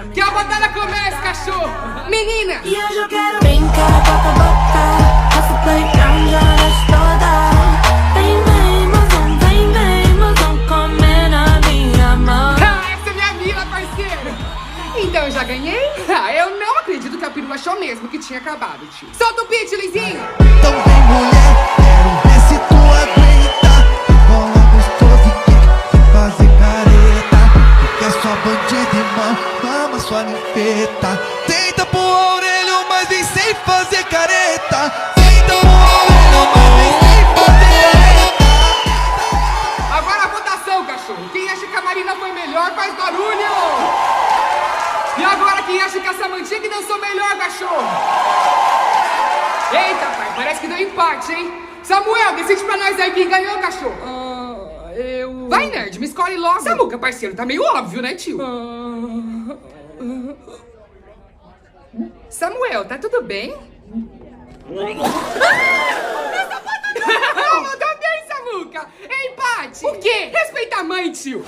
Que a batalha comece, cachorro! Menina! E hoje eu quero brincar, bota, bota. Nosso playground já toda. Vem, mozão, comer na minha mão. Ah, essa é minha mina, parceiro! Então eu já ganhei? Ah, eu não acredito que a perua achou mesmo que tinha acabado, tio. Solta o beat, Lizinho! Então vem, mulher, quero ver se tu aguenta. Bola gostoso e quer fazer careta. Tu quer sua bandida e mama sua ninfeta. Tenta pro orelho, mas vem sem fazer careta. Tenta pro orelho, mas vem sem fazer careta. Agora a votação, cachorro! Quem acha que a Marina foi melhor, faz barulho! E agora quem acha que a Samantha que dançou melhor, cachorro? Eita, pai, parece que deu empate, hein? Samuel, decide pra nós aí quem ganhou, cachorro. Eu... Vai, nerd, me escolhe logo. Samuca, parceiro, tá meio óbvio, né, tio? Samuel, tá tudo bem? Mandou bem, Samuca! É empate! O quê? Respeita a mãe, tio!